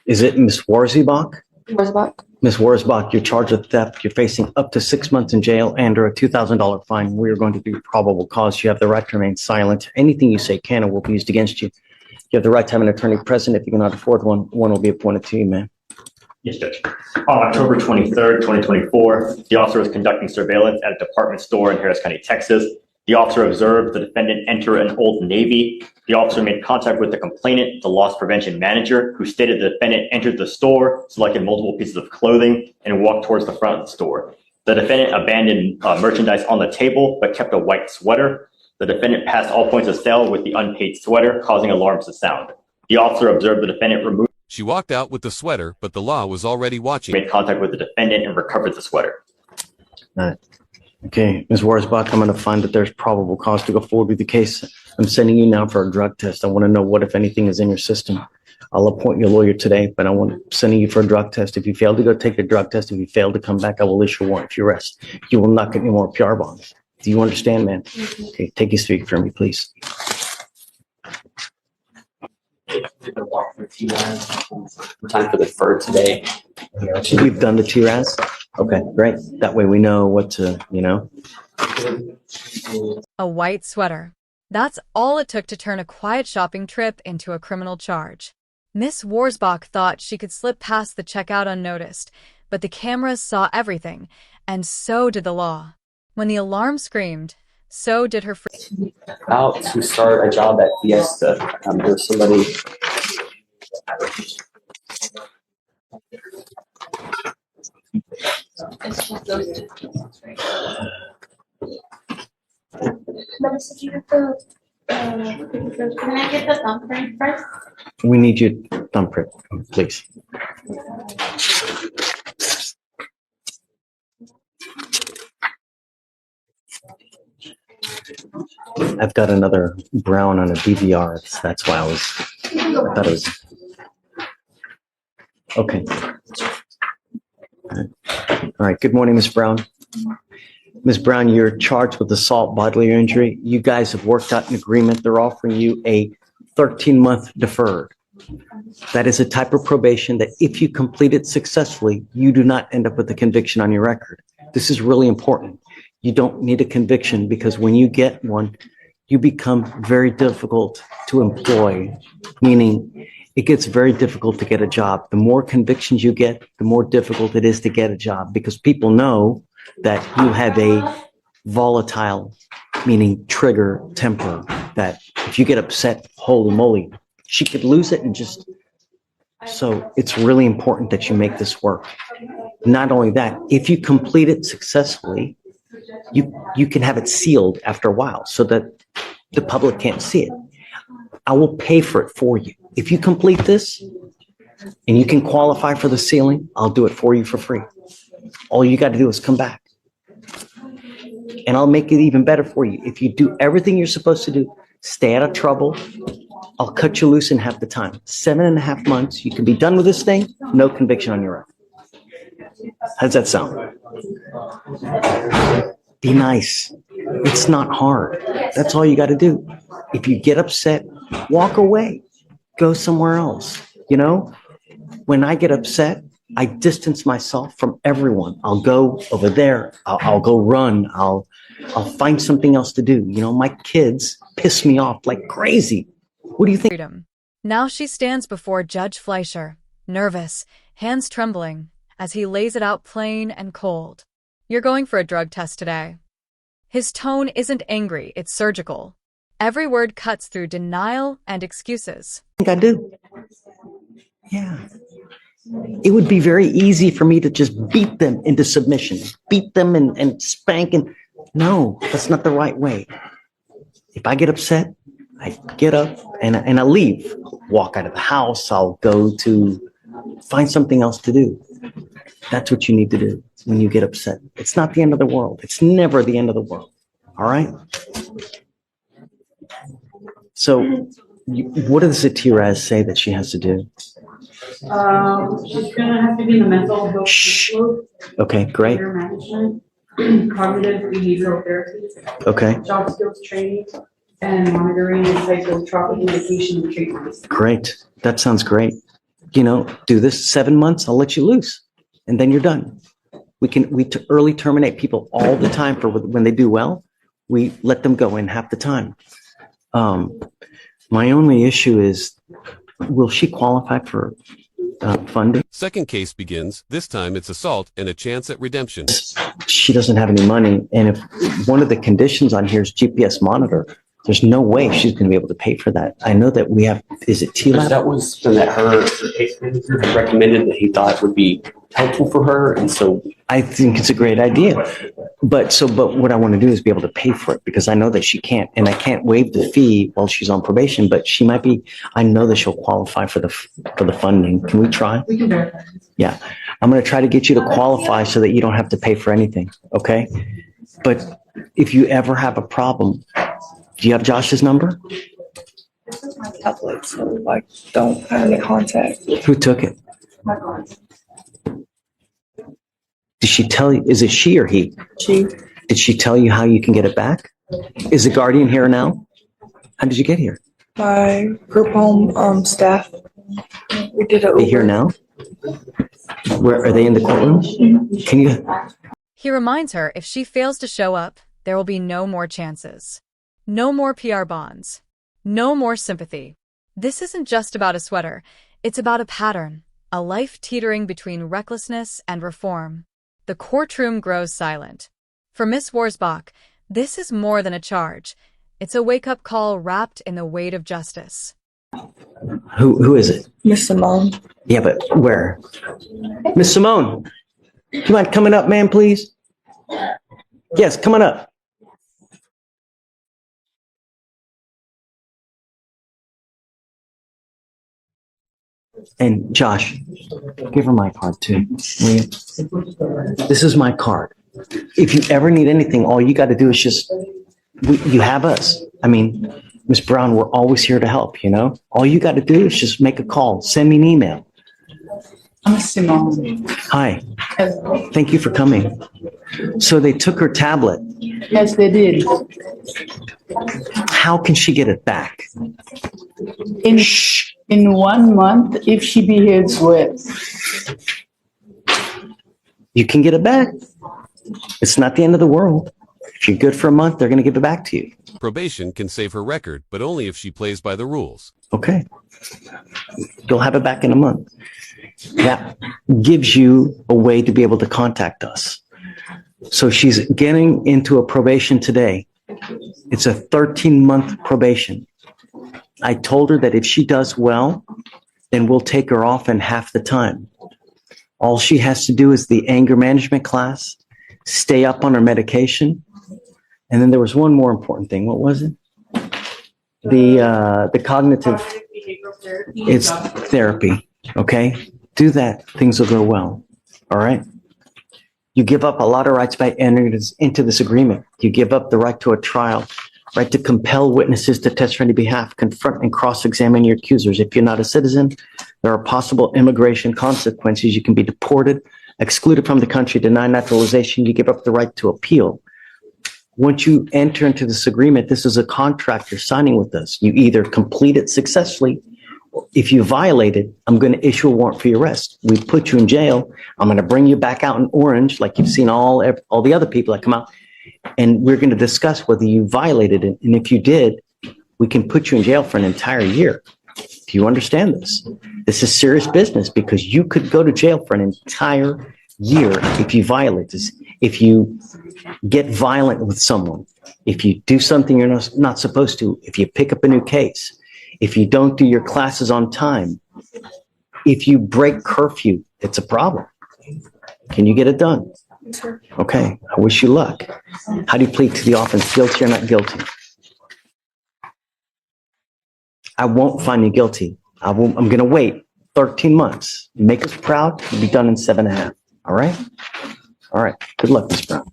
Is it Miss Warzebach? Warzebach. Miss Warzebach, you're charged with theft. You're facing up to 6 months in jail and or a $2,000 fine. We are going to do probable cause. You have the right to remain silent. Anything you say can or will be used against you. You have the right to have an attorney present. If you cannot afford one will be appointed to you, ma'am. Yes, Judge. On October 23rd, 2024, the officer was conducting surveillance at a department store in Harris County, Texas. The officer observed the defendant enter an Old Navy. The officer made contact with the complainant, the loss prevention manager, who stated the defendant entered the store, selected multiple pieces of clothing, and walked towards the front of the store. The defendant abandoned merchandise on the table, but kept a white sweater. The defendant passed all points of sale with the unpaid sweater, causing alarms to sound. The officer observed the defendant remove. She walked out with the sweater, but the law was already watching. Made contact with the defendant and recovered the sweater. All right. Okay, Ms. Warzebach, I'm going to find that there's probable cause to go forward with the case. I'm sending you now for a drug test. I want to know what, if anything, is in your system. I'll appoint your lawyer today, but sending you for a drug test. If you fail to go take the drug test, if you fail to come back, I will issue a warrant for your arrest. You will not get any more PR bonds. Do you understand, man? Okay, take your seat for me, please. Time for the fur today. You've done the TRAS? Okay, great. That way we know what to, A white sweater. That's all it took to turn a quiet shopping trip into a criminal charge. Miss Warzebach thought she could slip past the checkout unnoticed, but the cameras saw everything, and so did the law. When the alarm screamed, so did her friend. About to start a job at Fiesta. There's somebody. Can I get the thumbprint first? We need your thumbprint, please. I've got another brown on a DVR. That's why I thought it was. Okay. All right. Good morning, Ms. Brown. Ms. Brown, you're charged with assault, bodily injury. You guys have worked out an agreement. They're offering you a 13-month deferred. That is a type of probation that if you complete it successfully, you do not end up with a conviction on your record. This is really important. You don't need a conviction because when you get one, you become very difficult to employ, meaning it gets very difficult to get a job. The more convictions you get, the more difficult it is to get a job because people know that you have a volatile, meaning trigger temper, that if you get upset, holy moly, she could lose it and just. So it's really important that you make this work. Not only that, if you complete it successfully, you can have it sealed after a while so that the public can't see it. I will pay for it for you. If you complete this and you can qualify for the sealing, I'll do it for you for free. All you got to do is come back. And I'll make it even better for you. If you do everything you're supposed to do, stay out of trouble, I'll cut you loose in half the time. 7.5 months, you can be done with this thing, no conviction on your record. How does that sound? Be nice. It's not hard. That's all you got to do. If you get upset, walk away. Go somewhere else. When I get upset, I distance myself from everyone. I'll go over there. I'll go run. I'll find something else to do. My kids piss me off like crazy. What do you think? Freedom. Now she stands before Judge Fleischer, nervous, hands trembling, as he lays it out plain and cold. You're going for a drug test today. His tone isn't angry, it's surgical. Every word cuts through denial and excuses. I think I do. Yeah. It would be very easy for me to just beat them into submission, beat them and spank. No, that's not the right way. If I get upset, I get up and I leave. Walk out of the house. I'll go to find something else to do. That's what you need to do when you get upset. It's not the end of the world. It's never the end of the world. All right? So what does the TRAS say that she has to do? She's going to have to be in the mental health. Shh. Okay, great. Management, cognitive behavioral therapy, Okay, job skills training, and monitoring and psychotropic medication and treatments. great. That sounds great. do this 7 months, I'll let you loose. And then you're done. We early terminate people all the time for when they do well. We let them go in half the time. My only issue is, will she qualify for funding? Second case begins. This time it's assault and a chance at redemption. She doesn't have any money. And if one of the conditions on here is GPS monitor, there's no way she's going to be able to pay for that. I know that we have, is it TLAB? That was something that her case manager had recommended that he thought would be helpful for her. And so I think it's a great idea. But what I want to do is be able to pay for it, because I know that she can't, and I can't waive the fee while she's on probation, but she might be, I know that she'll qualify for the funding. Can we try? We can verify. Yeah. I'm going to try to get you to qualify so that you don't have to pay for anything. Okay. But if you ever have a problem, do you have Josh's number? Tablet, so I don't have any contact. Who took it? Did she tell you, is it she or he? She, Did she tell you how you can get it back? Is the guardian here now? How did you get here? my group home staff, we did it Are they here over. now? Where are they in the courtroom? Can you? He reminds her if she fails to show up, there will be no more chances. No more PR bonds. No more sympathy. This isn't just about a sweater. It's about a pattern, a life teetering between recklessness and reform. The courtroom grows silent. For Miss Worsbach, this is more than a charge. It's a wake-up call wrapped in the weight of justice. Who is it? Miss Simone. Yeah, but where? Miss Simone, do you mind coming up, ma'am, please? Yes, come on up. And Josh, give her my card too. Will you? This is my card. If you ever need anything, all you got to do is just, you have us. I mean, Miss Brown, we're always here to help, you know? All you got to do is just make a call, send me an email. I'm Simone. Hi, thank you for coming. So they took her tablet. Yes, they did. How can she get it back? In 1 month, if she behaves well. You can get it back. It's not the end of the world. If you're good for a month, they're going to give it back to you. Probation can save her record, but only if she plays by the rules. Okay. You'll have it back in a month. That gives you a way to be able to contact us. So she's getting into a probation today. It's a 13-month probation. I told her that if she does well, then we'll take her off in half the time. All she has to do is the anger management class, stay up on her medication. And then there was one more important thing. What was it? The cognitive, it's therapy. Okay. Do that. Things will go well. All right. You give up a lot of rights by entering into this agreement. You give up the right to a trial, right to compel witnesses to test on your behalf, confront and cross-examine your accusers. If you're not a citizen, there are possible immigration consequences. You can be deported, excluded from the country, denied naturalization. You give up the right to appeal. Once you enter into this agreement, this is a contract you're signing with us. You either complete it successfully. If you violate it, I'm going to issue a warrant for your arrest. We put you in jail. I'm going to bring you back out in orange, like you've seen all the other people that come out. And we're going to discuss whether you violated it. And if you did, we can put you in jail for an entire year. Do you understand this? This is serious business, because you could go to jail for an entire year if you violate this. If you get violent with someone, if you do something you're not supposed to, if you pick up a new case, if you don't do your classes on time, if you break curfew, it's a problem. Can you get it done? Sure. Okay, I wish you luck. How do you plead to the offense, guilty or not guilty? I won't find you guilty. I'm going to wait 13 months. Make us proud. You'll be done in 7.5. All right? All right. Good luck, Ms. Brown.